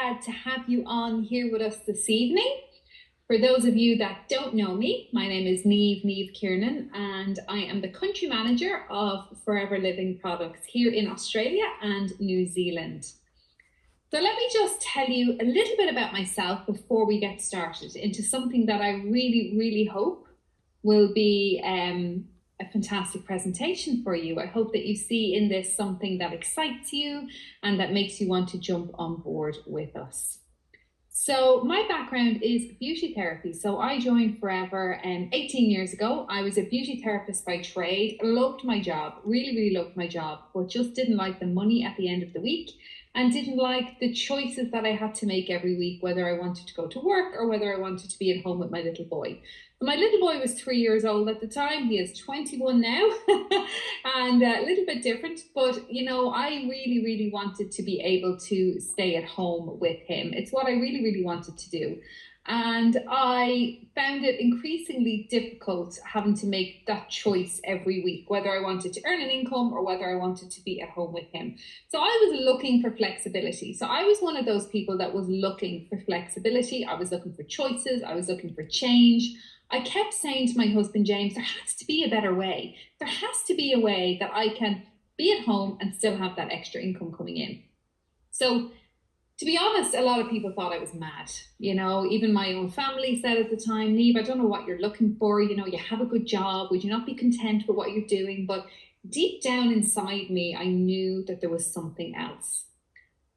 glad to have you on here with us this evening. For those of you that don't know me, my name is Neve Kiernan, and I am the country manager of Foreverliving products here in Australia and New Zealand. So let me just tell you a little bit about myself before we get started into something that I really hope will be a fantastic presentation for you. I hope that you see in this something that excites you and that makes you want to jump on board with us. So my background is beauty therapy. So I joined Forever 18 years ago. I was a beauty therapist by trade, loved my job, really loved my job, but just didn't like the money at the end of the week and didn't like the choices that I had to make every week, whether I wanted to go to work or whether I wanted to be at home with my little boy. My little boy was 3 years old at the time. He is 21 now and a little bit different. But, you know, I really wanted to be able to stay at home with him. It's what I really wanted to do. And I found it increasingly difficult having to make that choice every week, whether I wanted to earn an income or whether I wanted to be at home with him. So I was looking for flexibility. So I was one of those people that was looking for flexibility. I was looking for choices. I was looking for change. I kept saying to my husband, James, there has to be a better way. There has to be a way that I can be at home and still have that extra income coming in. So to be honest, a lot of people thought I was mad. You know, even my own family said at the time, Neve, I don't know what you're looking for. You know, you have a good job. Would you not be content with what you're doing? But deep down inside me, I knew that there was something else.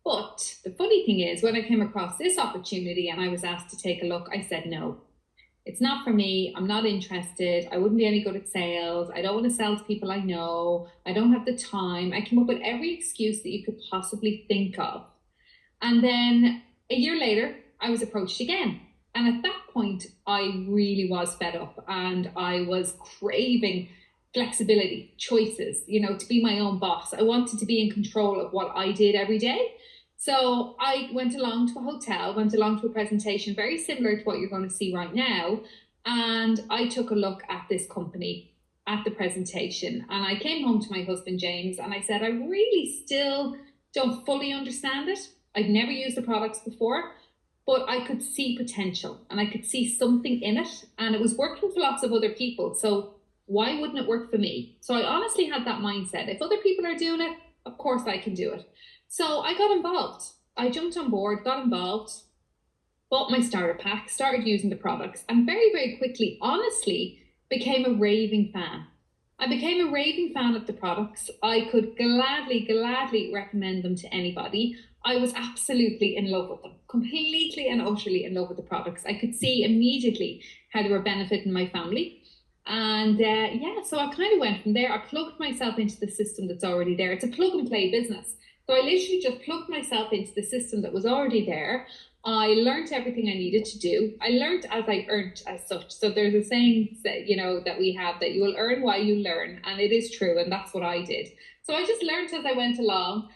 But the funny thing is, when I came across this opportunity and I was asked to take a look, I said, no, it's not for me. I'm not interested. I wouldn't be any good at sales. I don't want to sell to people I know. I don't have the time. I came up with every excuse that you could possibly think of. And then a year later, I was approached again. And at that point, I really was fed up and I was craving flexibility, choices, you know, to be my own boss. I wanted to be in control of what I did every day. So I went along to a hotel, went along to a presentation very similar to what you're going to see right now. And I took a look at this company at the presentation. And I came home to my husband, James, and I said, I really still don't fully understand it. I'd never used the products before, but I could see potential and I could see something in it, and it was working for lots of other people. So why wouldn't it work for me? So I honestly had that mindset. If other people are doing it, of course I can do it. So I got involved. I jumped on board, got involved, bought my starter pack, started using the products, and very quickly, honestly, became a raving fan. I became a raving fan of the products. I could gladly recommend them to anybody. I was absolutely in love with them, completely and utterly in love with the products. I could see immediately how they were benefiting my family. And so I kind of went from there. I plugged myself into the system that's already there. It's a plug and play business. So I literally just plugged myself into the system that was already there. I learned everything I needed to do. I learned as I earned as such. So there's a saying that, you know, that we have, that you will earn while you learn. And it is true. And that's what I did. So I just learned as I went along,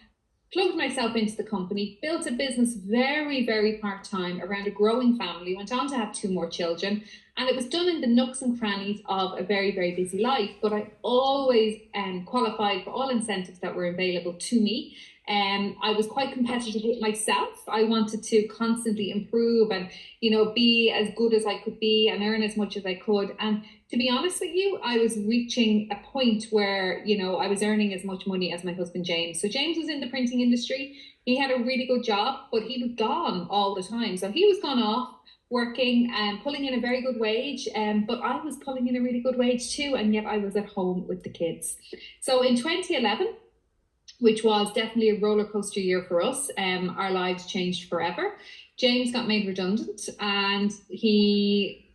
plugged myself into the company, built a business very part-time around a growing family, went on to have 2 more children. And it was done in the nooks and crannies of a very busy life. But I always qualified for all incentives that were available to me. I was quite competitive with myself. I wanted to constantly improve and, you know, be as good as I could be and earn as much as I could. And to be honest with you, I was reaching a point where, you know, I was earning as much money as my husband, James. So James was in the printing industry. He had a really good job, but he was gone all the time. So he was gone off working and pulling in a very good wage, but I was pulling in a really good wage too, and yet I was at home with the kids. So in 2011, which was definitely a roller coaster year for us, our lives changed forever. James got made redundant and he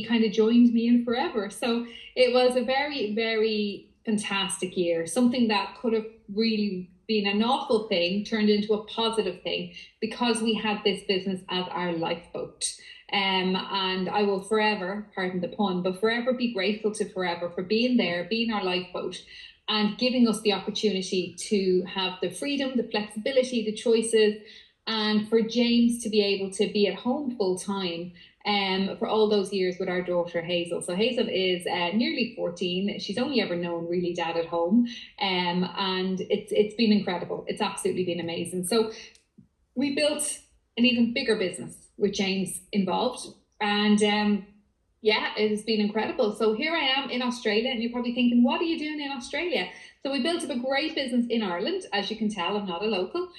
kind of joined me in Forever. So it was a very fantastic year, something that could have really been an awful thing turned into a positive thing because we had this business as our lifeboat. And I will forever, pardon the pun, but forever be grateful to Forever for being there, being our lifeboat, and giving us the opportunity to have the freedom, the flexibility, the choices, and for James to be able to be at home full time for all those years with our daughter Hazel. So Hazel is nearly 14. She's only ever known really dad at home, and it's been incredible. It's absolutely been amazing. So we built an even bigger business with James involved. And yeah, it has been incredible. So here I am in Australia, and you're probably thinking, what are you doing in Australia? So we built up a great business in Ireland. As you can tell, I'm not a local.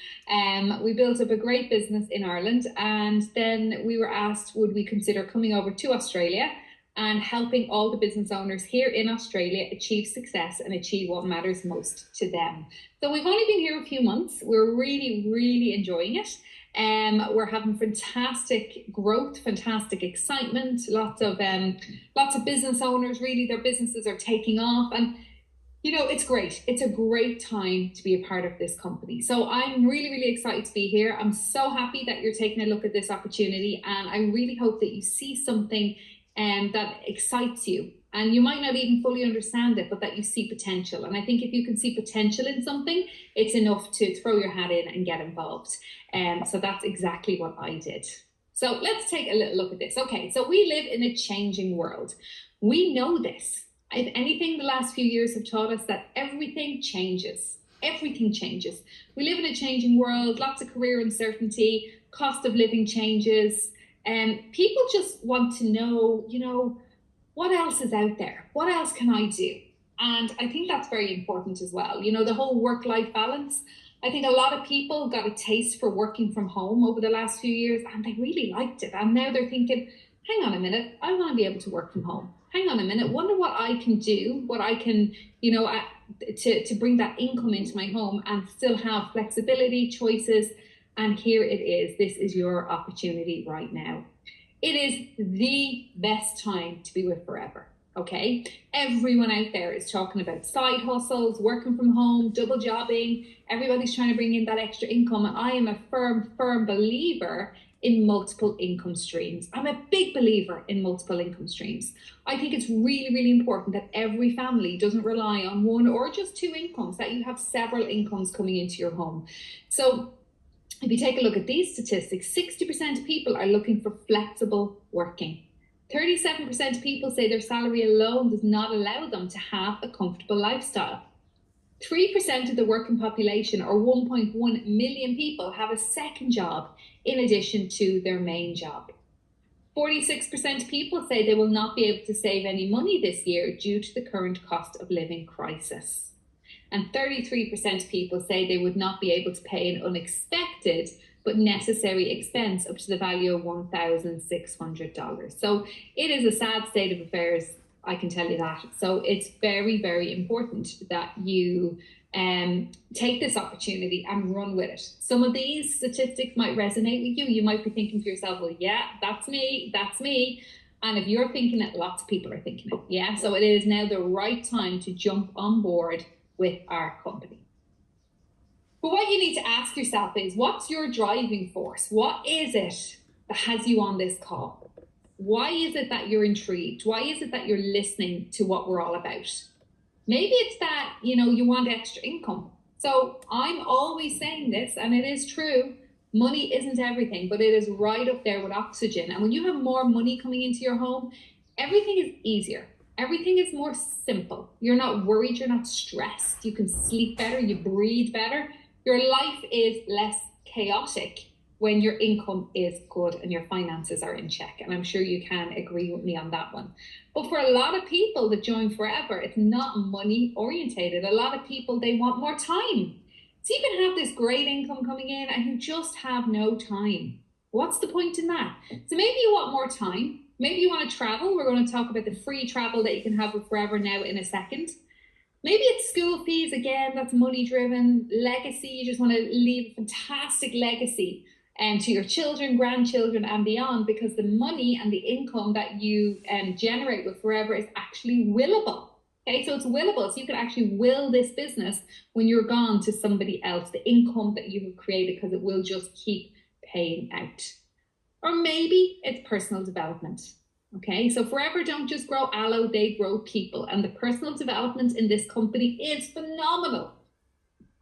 We built up a great business in Ireland, and then we were asked, would we consider coming over to Australia and helping all the business owners here in Australia achieve success and achieve what matters most to them. So we've only been here a few months. We're really, really enjoying it. We're having fantastic growth, fantastic excitement, lots of business owners, really their businesses are taking off, and you know, it's great. It's a great time to be a part of this company. So I'm really, really excited to be here. I'm so happy that you're taking a look at this opportunity, and I really hope that you see something that excites you. And you might not even fully understand it, but that you see potential. And I think if you can see potential in something, it's enough to throw your hat in and get involved. So that's exactly what I did. So let's take a little look at this. Okay, so we live in a changing world. We know this. If anything, the last few years have taught us that everything changes. Everything changes. We live in a changing world, lots of career uncertainty, cost of living changes. And people just want to know, you know, what else is out there? What else can I do? And I think that's very important as well. You know, the whole work-life balance. I think a lot of people got a taste for working from home over the last few years, and they really liked it. And now they're thinking, hang on a minute, I want to be able to work from home. Hang on a minute, wonder what I can do, what I can, you know, to bring that income into my home and still have flexibility, choices. And here it is. This is your opportunity right now. It is the best time to be with Forever, okay? Everyone out there is talking about side hustles, working from home, double jobbing. Everybody's trying to bring in that extra income. And I am a firm believer in multiple income streams. I'm a big believer in multiple income streams. I think it's really, really important that every family doesn't rely on one or just two incomes, that you have several incomes coming into your home. So if you take a look at these statistics, 60% of people are looking for flexible working. 37% of people say their salary alone does not allow them to have a comfortable lifestyle. 3% of the working population, or 1.1 million people, have a second job in addition to their main job. 46% of people say they will not be able to save any money this year due to the current cost of living crisis. And 33% of people say they would not be able to pay an unexpected but necessary expense up to the value of $1,600. So it is a sad state of affairs, I can tell you that. So it's very, very important that you take this opportunity and run with it. Some of these statistics might resonate with you. You might be thinking to yourself, well, yeah, that's me. And if you're thinking it, lots of people are thinking it. Yeah, so it is now the right time to jump on board with our company. But what you need to ask yourself is, what's your driving force? What is it that has you on this call? Why is it that you're intrigued? Why is it that you're listening to what we're all about? Maybe it's that, you know, you want extra income. So I'm always saying this, and it is true. Money isn't everything, but it is right up there with oxygen. And when you have more money coming into your home, everything is easier. Everything is more simple. You're not worried, you're not stressed. You can sleep better, you breathe better. Your life is less chaotic when your income is good and your finances are in check. And I'm sure you can agree with me on that one. But for a lot of people that join Forever, it's not money orientated. A lot of people, they want more time. So you can have this great income coming in and you just have no time. What's the point in that? So maybe you want more time. Maybe you want to travel. We're going to talk about the free travel that you can have with Forever now in a second. Maybe it's school fees again, that's money driven. Legacy, you just want to leave a fantastic legacy to your children, grandchildren and beyond, because the money and the income that you generate with Forever is actually willable. Okay, so it's willable. So you can actually will this business when you're gone to somebody else, the income that you have created, because it will just keep paying out. Or maybe it's personal development. Okay, so Forever don't just grow aloe, they grow people. And the personal development in this company is phenomenal.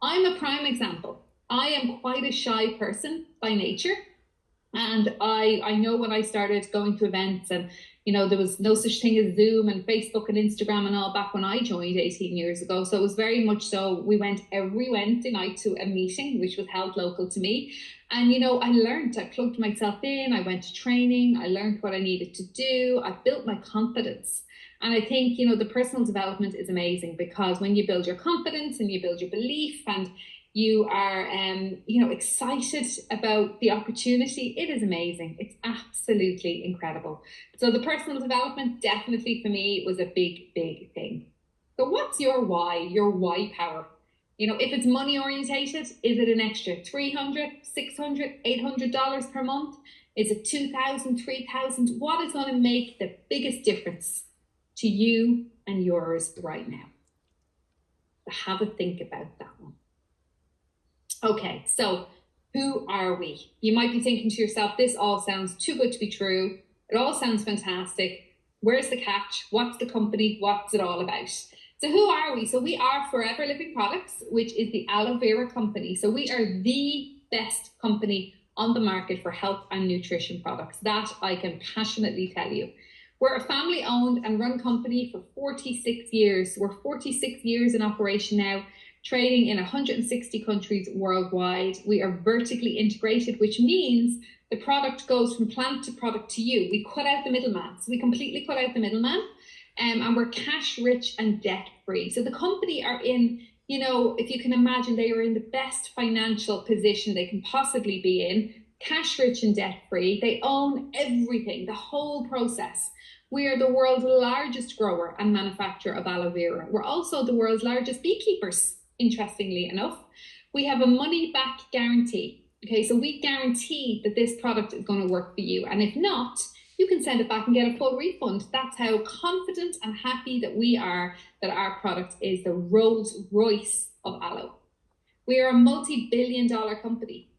I'm a prime example. I am quite a shy person by nature. And I know when I started going to events and There was no such thing as Zoom and Facebook and Instagram and all back when I joined 18 years ago. So it was very much so. We went every Wednesday night to a meeting, which was held local to me. And, I plugged myself in, I went to training, I learned what I needed to do, I built my confidence. And I think, the personal development is amazing, because when you build your confidence and you build your belief and you are, excited about the opportunity, it is amazing. It's absolutely incredible. So the personal development definitely for me was a big, big thing. So what's your why power? If it's money orientated, is it an extra $300, $600, $800 per month? Is it $2,000, $3,000? What is going to make the biggest difference to you and yours right now? So have a think about that one. Okay, so who are we? You might be thinking to yourself, this all sounds too good to be true. It all sounds fantastic. Where's the catch? What's the company? What's it all about? So who are we? So we are Forever Living Products, which is the aloe vera company. So we are the best company on the market for health and nutrition products. That I can passionately tell you. We're a family owned and run company for 46 years. We're 46 years in operation now, trading in 160 countries worldwide. We are vertically integrated, which means the product goes from plant to product to you. We cut out the middleman. So we completely cut out the middleman. And we're cash rich and debt free. So the company are in, if you can imagine, they are in the best financial position they can possibly be in, cash rich and debt free. They own everything, the whole process. We are the world's largest grower and manufacturer of aloe vera. We're also the world's largest beekeepers, interestingly enough. We have a money back guarantee. Okay, so we guarantee that this product is going to work for you. And if not, you can send it back and get a full refund. That's how confident and happy that we are that our product is the Rolls Royce of aloe. We are a multi-billion-dollar company,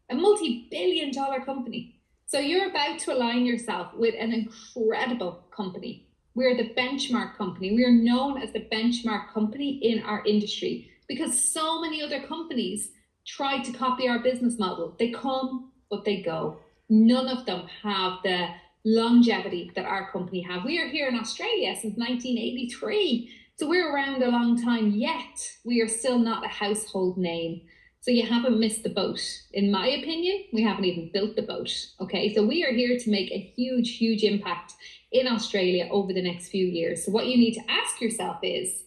So you're about to align yourself with an incredible company. We're the benchmark company. We are known as the benchmark company in our industry because so many other companies try to copy our business model. They come, but they go. None of them have the longevity that our company have. We are here in Australia since 1983, so we're around a long time, yet we are still not a household name. So you haven't missed the boat. In my opinion, we haven't even built the boat. Okay, so we are here to make a huge, huge impact in Australia over the next few years. So what you need to ask yourself is,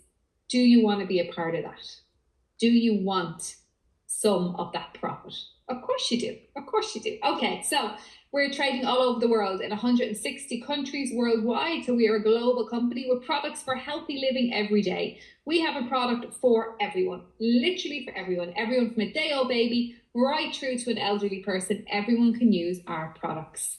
do you want to be a part of that? Do you want some of that profit? Of course you do. Of course you do. Okay, so we're trading all over the world in 160 countries worldwide. So we are a global company with products for healthy living every day. We have a product for everyone, literally for everyone. Everyone from a day-old baby right through to an elderly person. Everyone can use our products.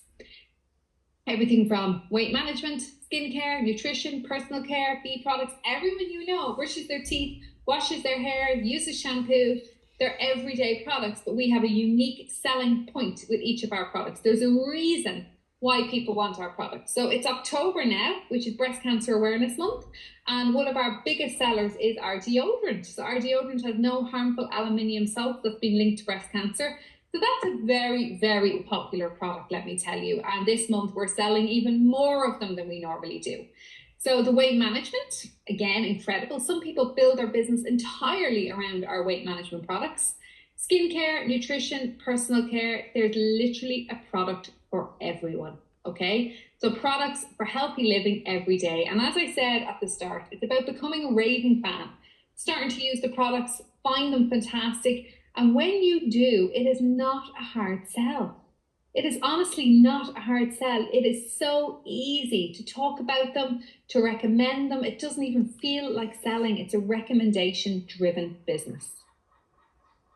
Everything from weight management, skincare, nutrition, personal care, bee products. Everyone brushes their teeth, washes their hair, uses shampoo. They're everyday products, but we have a unique selling point with each of our products. There's a reason why people want our products. So it's October now, which is Breast Cancer Awareness Month. And one of our biggest sellers is our deodorant. So our deodorant has no harmful aluminium salt that's been linked to breast cancer. So that's a very, very popular product, let me tell you. And this month we're selling even more of them than we normally do. So the weight management, again, incredible. Some people build their business entirely around our weight management products. Skincare, nutrition, personal care, there's literally a product for everyone, okay? So products for healthy living every day. And as I said at the start, it's about becoming a raving fan, starting to use the products, find them fantastic. And when you do, it is not a hard sell. It is honestly not a hard sell. It is so easy to talk about them, to recommend them. It doesn't even feel like selling. It's a recommendation-driven business.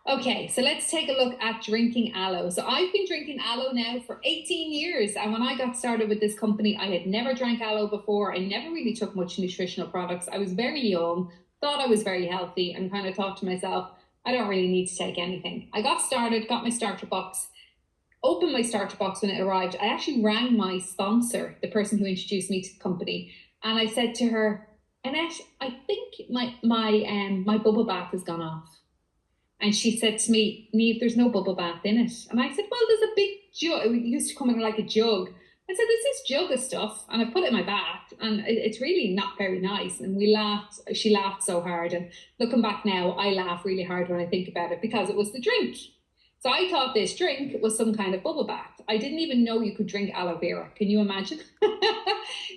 Okay, so let's take a look at drinking aloe. So I've been drinking aloe now for 18 years. And when I got started with this company, I had never drank aloe before. I never really took much nutritional products. I was very young, thought I was very healthy, and kind of thought to myself, I don't really need to take anything. I got started, got my starter box, opened my starter box when it arrived. I actually rang my sponsor, the person who introduced me to the company, and I said to her, Annette, I think my bubble bath has gone off. And she said to me, Niamh, there's no bubble bath in it. And I said, well, there's a big jug. It used to come in like a jug. I said, there's this jug of stuff, and I put it in my bag, and it's really not very nice. And we laughed. She laughed so hard. And looking back now, I laugh really hard when I think about it because it was the drink. So I thought this drink was some kind of bubble bath. I didn't even know you could drink aloe vera. Can you imagine?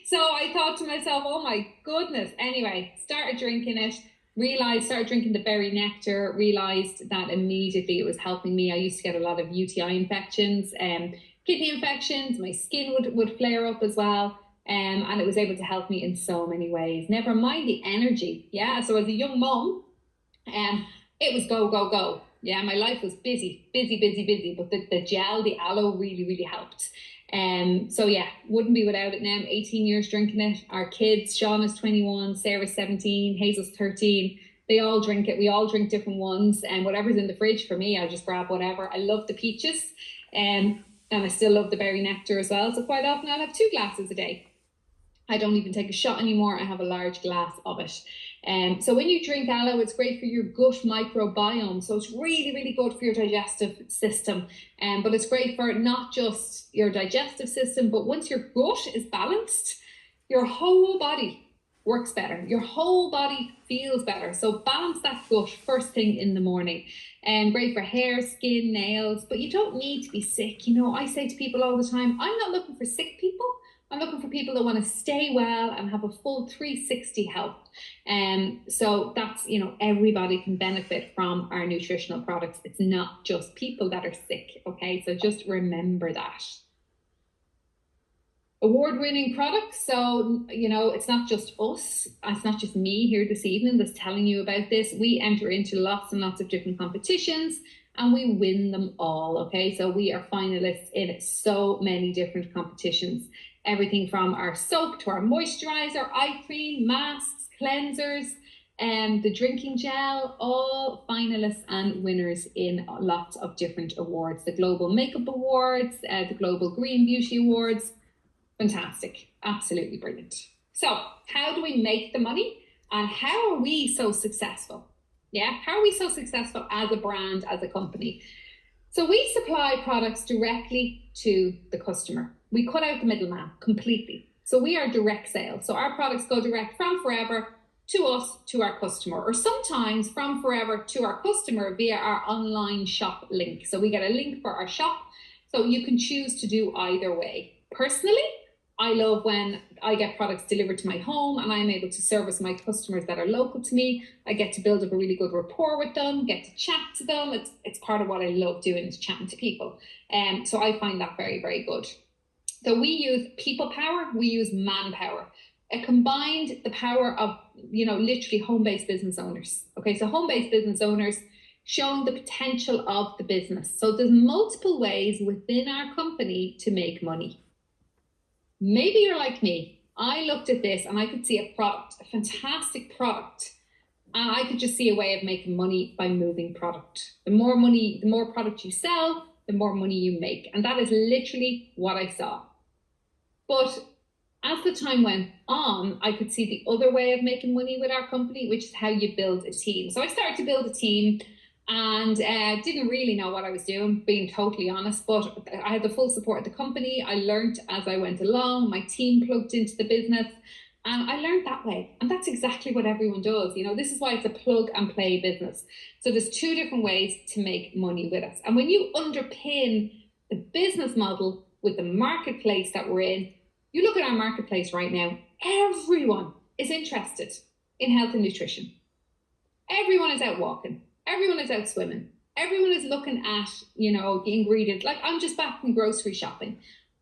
So I thought to myself, oh my goodness. Anyway, started drinking it. Started drinking the berry nectar, realized that immediately it was helping me. I used to get a lot of UTI infections, kidney infections, my skin would flare up as well. And it was able to help me in so many ways. Never mind the energy. Yeah. So as a young mom, it was go, go, go. Yeah, my life was busy, but the gel, the aloe really helped. So yeah, wouldn't be without it now. I'm 18 years drinking it. Our kids, Sean is 21, Sarah's 17, Hazel's 13. They all drink it. We all drink different ones, and whatever's in the fridge for me, I'll just grab whatever. I love the peaches, and I still love the berry nectar as well. So quite often I'll have 2 glasses a day. I don't even take a shot anymore. I have a large glass of it. So when you drink aloe, it's great for your gut microbiome. So it's really good for your digestive system. But it's great for not just your digestive system, but once your gut is balanced, your whole body works better. Your whole body feels better. So balance that gut first thing in the morning. Great for hair, skin, nails, but you don't need to be sick. You know, I say to people all the time, I'm not looking for sick people. I'm looking for people that want to stay well and have a full 360 health. So that's, you know, everybody can benefit from our nutritional products. It's not just people that are sick. Okay, so just remember that. Award-winning products. So, you know, it's not just us. It's not just me here this evening that's telling you about this. We enter into lots and lots of different competitions and we win them all. Okay, so we are finalists in so many different competitions. Everything from our soap to our moisturizer, eye cream, masks, cleansers, and the drinking gel, all finalists and winners in lots of different awards. The Global Makeup Awards, the Global Green Beauty Awards. Fantastic, absolutely brilliant. So how do we make the money and how are we so successful? Yeah, how are we so successful as a brand, as a company? So we supply products directly to the customer. We cut out the middleman completely. So we are direct sales. So our products go direct from Forever to us, to our customer, or sometimes from Forever to our customer via our online shop link. So we get a link for our shop. So you can choose to do either way. Personally, I love when I get products delivered to my home and I'm able to service my customers that are local to me. I get to build up a really good rapport with them, get to chat to them. It's part of what I love doing, is chatting to people. So I find that very good. So we use people power, we use manpower. It combined the power of, you know, literally home-based business owners. Okay, so home-based business owners showing the potential of the business. So there's multiple ways within our company to make money. Maybe you're like me. I looked at this and I could see a product, a fantastic product, and I could just see a way of making money by moving product. The more money, the more product you sell, the more money you make. And that is literally what I saw. But as the time went on, I could see the other way of making money with our company, which is how you build a team. So I started to build a team and didn't really know what I was doing, being totally honest, but I had the full support of the company. I learned as I went along, my team plugged into the business and I learned that way. And that's exactly what everyone does. You know, this is why it's a plug and play business. So there's 2 different ways to make money with us. And when you underpin the business model with the marketplace that we're in, you look at our marketplace right now, everyone is interested in health and nutrition. Everyone is out walking. Everyone is out swimming. Everyone is looking at, you know, the ingredients. Like, I'm just back from grocery shopping.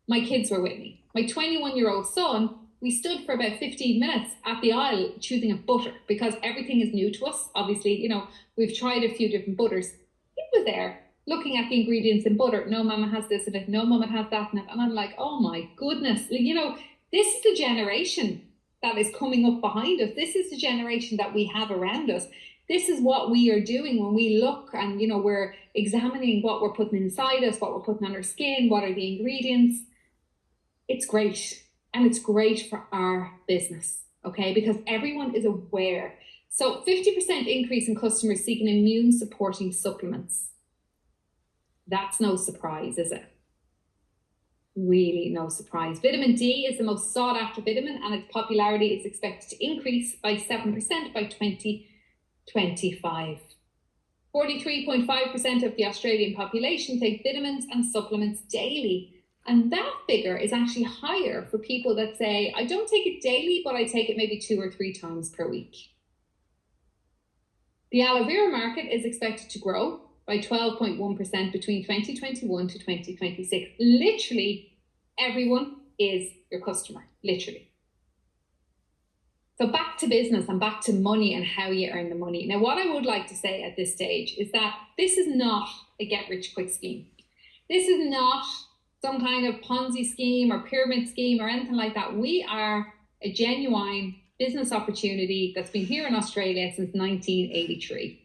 My kids were with me. My 21-year-old son, we stood for about 15 minutes at the aisle choosing a butter because everything is new to us. Obviously, you know, we've tried a few different butters. He was there looking at the ingredients in butter. No, mama has this in it. No, mama has that in it. And I'm like, oh my goodness. You know, this is the generation that is coming up behind us. This is the generation that we have around us. This is what we are doing when we look and, you know, we're examining what we're putting inside us, what we're putting on our skin, what are the ingredients. It's great. And it's great for our business, okay? Because everyone is aware. So 50% increase in customers seeking immune supporting supplements. That's no surprise, is it? Really no surprise. Vitamin D is the most sought after vitamin, and its popularity is expected to increase by 7% by 2025. 43.5% of the Australian population take vitamins and supplements daily. And that figure is actually higher for people that say, I don't take it daily, but I take it maybe 2 or 3 times per week. The aloe vera market is expected to grow by 12.1% between 2021 to 2026. Literally, everyone is your customer, literally. So back to business and back to money and how you earn the money. Now, what I would like to say at this stage is that this is not a get-rich-quick scheme. This is not some kind of Ponzi scheme or pyramid scheme or anything like that. We are a genuine business opportunity that's been here in Australia since 1983.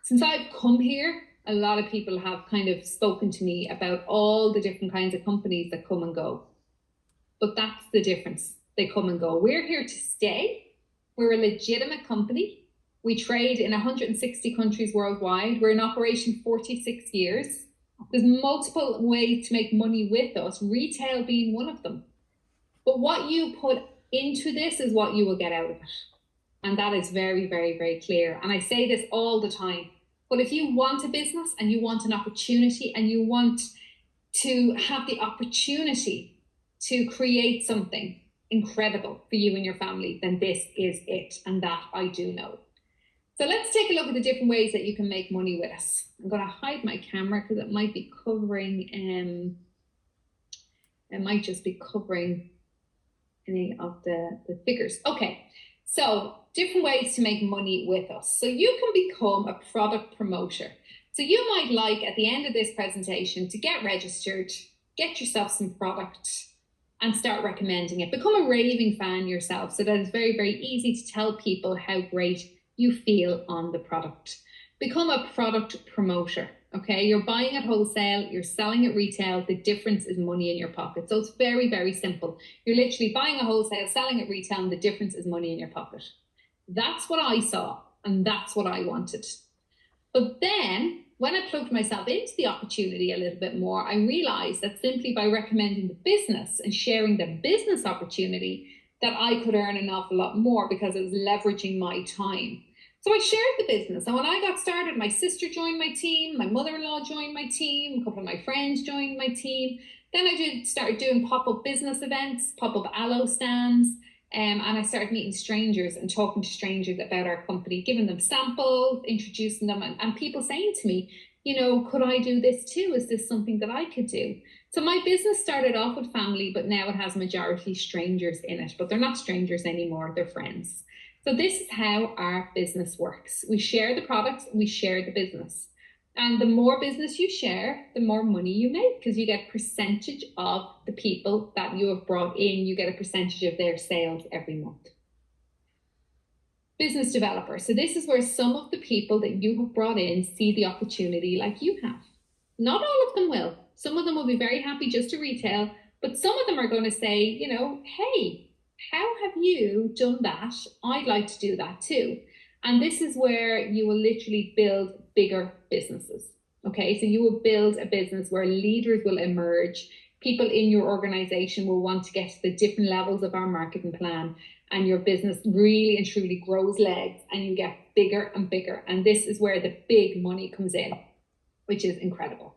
Since I've come here, a lot of people have kind of spoken to me about all the different kinds of companies that come and go. But that's the difference. They come and go. We're here to stay. We're a legitimate company. We trade in 160 countries worldwide. We're in operation 46 years. There's multiple ways to make money with us, retail being one of them. But what you put into this is what you will get out of it. And that is very, very, very clear. And I say this all the time. But if you want a business and you want an opportunity and you want to have the opportunity to create something incredible for you and your family, then this is it. And that I do know. So let's take a look at the different ways that you can make money with us. I'm going to hide my camera because it might be covering, it might just be covering any of the figures. Okay, so different ways to make money with us. So you can become a product promoter. So you might like at the end of this presentation to get registered, get yourself some product and start recommending it. Become a raving fan yourself so that it's very, very easy to tell people how great you feel on the product. Become a product promoter, okay? You're buying at wholesale, you're selling at retail, the difference is money in your pocket. So it's very, very simple. You're literally buying at wholesale, selling at retail, and the difference is money in your pocket. That's what I saw, and that's what I wanted. But then, when I plugged myself into the opportunity a little bit more, I realized that simply by recommending the business and sharing the business opportunity, that I could earn an awful lot more because it was leveraging my time. So I shared the business. And when I got started, my sister joined my team, my mother-in-law joined my team, a couple of my friends joined my team. Then I started doing pop-up business events, pop-up aloe stands, and I started meeting strangers and talking to strangers about our company, giving them samples, introducing them, and people saying to me, you know, could I do this too? Is this something that I could do? So my business started off with family, but now it has majority strangers in it, but they're not strangers anymore, they're friends. So this is how our business works. We share the products and we share the business. And the more business you share, the more money you make because you get percentage of the people that you have brought in. You get a percentage of their sales every month. Business developer. So this is where some of the people that you have brought in see the opportunity like you have. Not all of them will. Some of them will be very happy just to retail, but some of them are going to say, you know, hey, how have you done that? I'd like to do that too. And this is where you will literally build bigger businesses. Okay, so you will build a business where leaders will emerge. People in your organization will want to get to the different levels of our marketing plan, and your business really and truly grows legs and you get bigger and bigger. And this is where the big money comes in, which is incredible.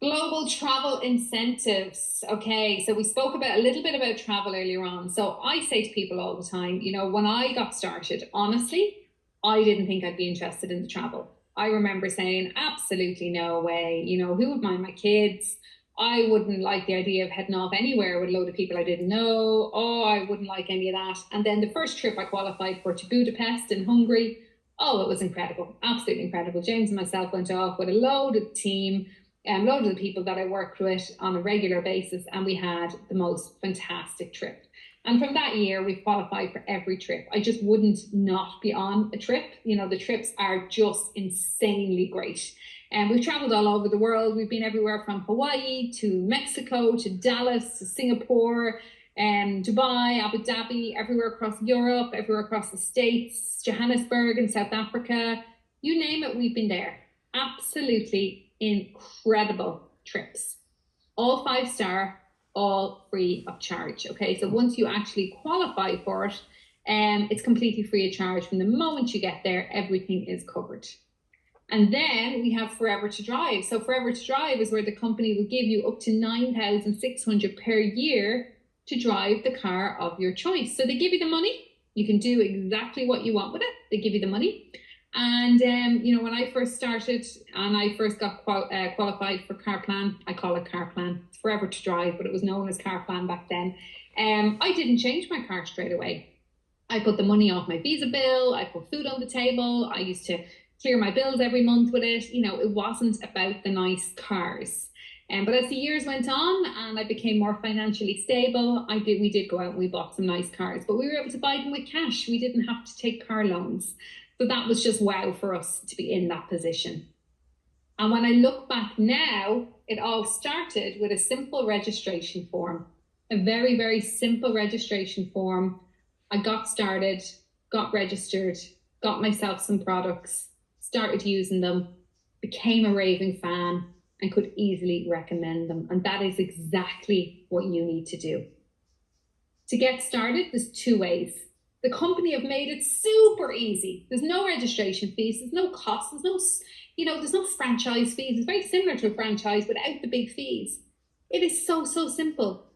Global travel incentives. Okay, so we spoke about a little bit about travel earlier on. So I say to people all the time, you know, when I got started, honestly, I didn't think I'd be interested in the travel. I remember saying, absolutely no way. You know, who would mind my kids? I wouldn't like the idea of heading off anywhere with a load of people I didn't know. Oh, I wouldn't like any of that. And then the first trip I qualified for to Budapest in Hungary. Oh, it was incredible. Absolutely incredible. James and myself went off with a load of the team. Load of the people that I worked with on a regular basis, and we had the most fantastic trip. And from that year, we've qualified for every trip. I just wouldn't not be on a trip. You know, the trips are just insanely great. And we've traveled all over the world. We've been everywhere from Hawaii to Mexico to Dallas to Singapore and Dubai, Abu Dhabi, everywhere across Europe, everywhere across the States, Johannesburg and South Africa. You name it, we've been there. Absolutely incredible trips. all 5-star, all free of charge. Okay, so once you actually qualify for it, it's completely free of charge. From the moment you get there, everything is covered. And then we have Forever to Drive. So Forever to Drive is where the company will give you up to $9,600 per year to drive the car of your choice. So they give you the money. You can do exactly what you want with it. They give you the money. And, when I first started and I first got qualified for Car Plan, I call it Car Plan. It's Forever to Drive, but it was known as Car Plan back then. I didn't change my car straight away. I put the money off my visa bill. I put food on the table. I used to clear my bills every month with it. It wasn't about the nice cars. But as the years went on and I became more financially stable, we did go out and we bought some nice cars, but we were able to buy them with cash. We didn't have to take car loans. So that was just wow for us to be in that position. And when I look back now, it all started with a simple registration form, a very, very simple registration form. I got started, got registered, got myself some products, started using them, became a raving fan, and could easily recommend them. And that is exactly what you need to do. To get started, there's 2 ways. The company have made it super easy. There's no registration fees, there's no cost, there's no franchise fees. It's very similar to a franchise without the big fees. It is so, so simple.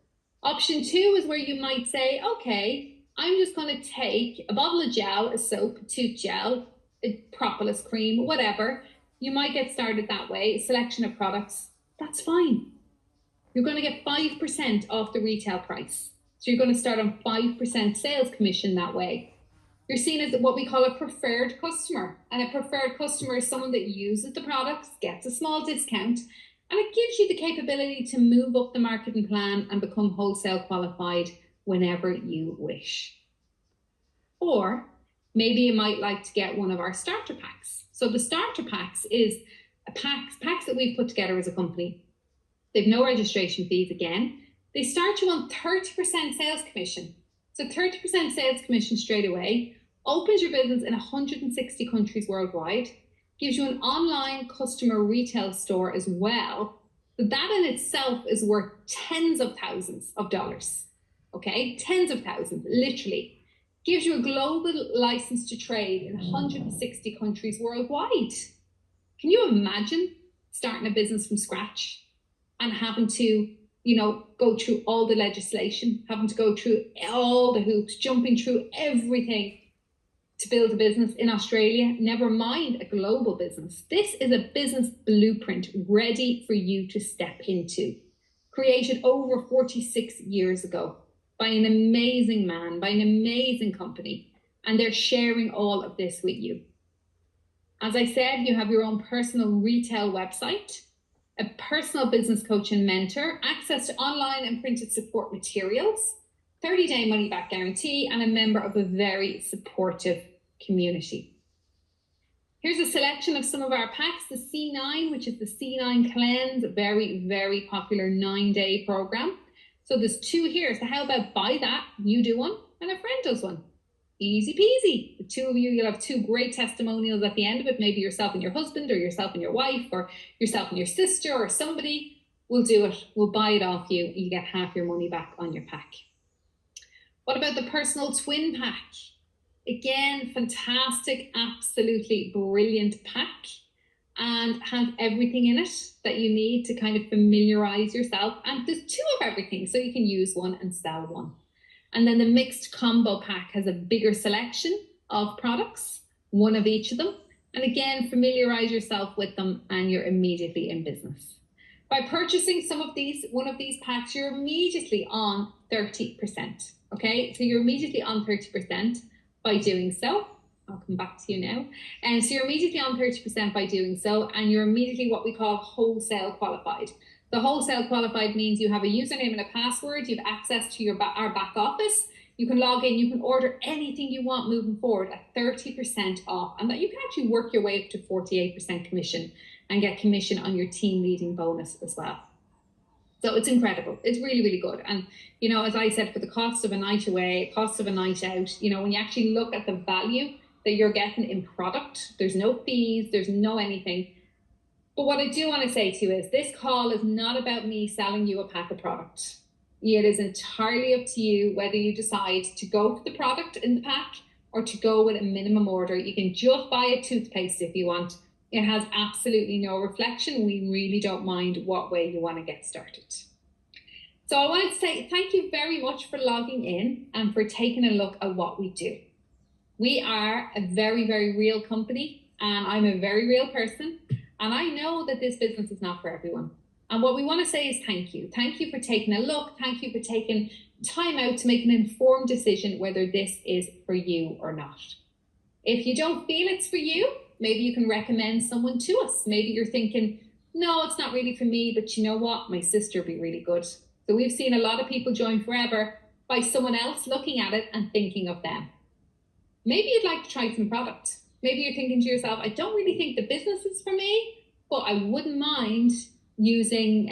Option 2 is where you might say, okay, I'm just going to take a bottle of gel, a soap, a tooth gel, a propolis cream, whatever. You might get started that way, a selection of products. That's fine. You're going to get 5% off the retail price. So you're going to start on 5% sales commission that way. You're seen as what we call a preferred customer. And a preferred customer is someone that uses the products, gets a small discount, and it gives you the capability to move up the marketing plan and become wholesale qualified whenever you wish. Or maybe you might like to get one of our starter packs. So the starter packs is packs that we've put together as a company. They've no registration fees again. They start you on 30% sales commission. So 30% sales commission straight away, opens your business in 160 countries worldwide, gives you an online customer retail store as well. So that in itself is worth tens of thousands of dollars. Okay, tens of thousands, literally. Gives you a global license to trade in 160 countries worldwide. Can you imagine starting a business from scratch and having to, go through all the legislation, having to go through all the hoops, jumping through everything to build a business in Australia, never mind a global business. This is a business blueprint ready for you to step into, created over 46 years ago by an amazing man, by an amazing company, and they're sharing all of this with you. As I said, you have your own personal retail website, a personal business coach and mentor, access to online and printed support materials, 30-day money-back guarantee, and a member of a very supportive community. Here's a selection of some of our packs. The C9, which is the C9 Cleanse, a very, very popular 9-day program. So there's 2 here. So how about buy that, you do one, and a friend does one. Easy peasy. The 2 of you, you'll have 2 great testimonials at the end of it. Maybe yourself and your husband, or yourself and your wife, or yourself and your sister, or somebody will do it. We'll buy it off you. You get half your money back on your pack. What about the personal twin pack? Again, fantastic, absolutely brilliant pack, and has everything in it that you need to kind of familiarize yourself. And there's 2 of everything, so you can use one and sell one. And then the mixed combo pack has a bigger selection of products, 1 of each of them. And again, familiarize yourself with them and you're immediately in business. By purchasing one of these packs, you're immediately on 30%. Okay, so you're immediately on 30% by doing so. I'll come back to you now. And so you're immediately on 30% by doing so, and you're immediately what we call wholesale qualified. The wholesale qualified means you have a username and a password, you have access to our back office, you can log in, you can order anything you want moving forward at 30% off, and that you can actually work your way up to 48% commission and get commission on your team leading bonus as well. So it's incredible. It's really, really good. And, as I said, for the cost of a night away, cost of a night out, when you actually look at the value that you're getting in product, there's no fees, there's no anything. But what I do want to say to you is this call is not about me selling you a pack of product. It is entirely up to you whether you decide to go for the product in the pack or to go with a minimum order. You can just buy a toothpaste if you want. It has absolutely no reflection. We really don't mind what way you want to get started. So I want to say thank you very much for logging in and for taking a look at what we do. We are a very, very real company, and I'm a very real person. And I know that this business is not for everyone. And what we want to say is thank you. Thank you for taking a look. Thank you for taking time out to make an informed decision whether this is for you or not. If you don't feel it's for you, maybe you can recommend someone to us. Maybe you're thinking, no, it's not really for me, but you know what? My sister would be really good. So we've seen a lot of people join Forever by someone else looking at it and thinking of them. Maybe you'd like to try some product. Maybe you're thinking to yourself, I don't really think the business is for me, but I wouldn't mind using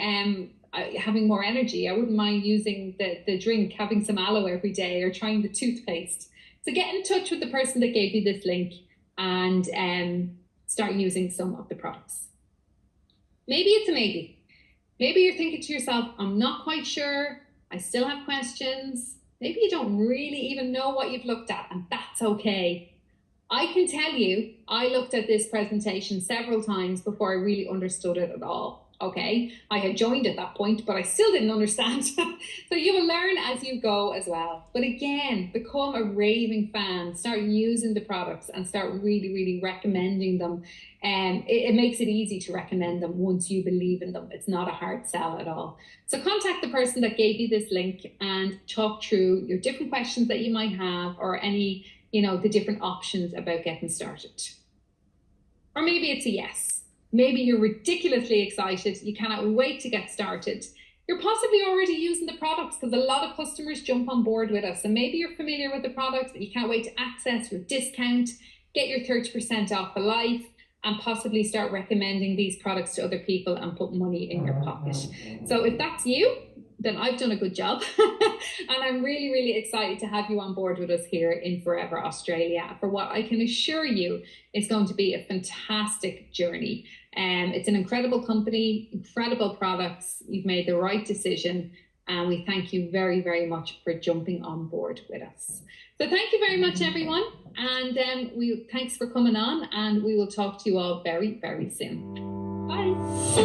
having more energy. I wouldn't mind using the drink, having some aloe every day, or trying the toothpaste. So get in touch with the person that gave you this link and start using some of the products. Maybe it's a maybe. Maybe you're thinking to yourself, I'm not quite sure. I still have questions. Maybe you don't really even know what you've looked at, and that's okay. I can tell you, I looked at this presentation several times before I really understood it at all. Okay, I had joined at that point, but I still didn't understand. So you will learn as you go as well. But again, become a raving fan, start using the products and start really, really recommending them. And it makes it easy to recommend them once you believe in them. It's not a hard sell at all. So contact the person that gave you this link and talk through your different questions that you might have, or any, the different options about getting started. Or maybe it's a yes. Maybe you're ridiculously excited. You cannot wait to get started. You're possibly already using the products because a lot of customers jump on board with us. And maybe you're familiar with the products, but you can't wait to access your discount, get your 30% off for life, and possibly start recommending these products to other people and put money in your pocket. So if that's you, then I've done a good job. And I'm really, really excited to have you on board with us here in Forever Australia for what I can assure you is going to be a fantastic journey. It's an incredible company, incredible products. You've made the right decision, and we thank you very, very much for jumping on board with us. So thank you very much, everyone. And thanks for coming on, and we will talk to you all very, very soon. Bye.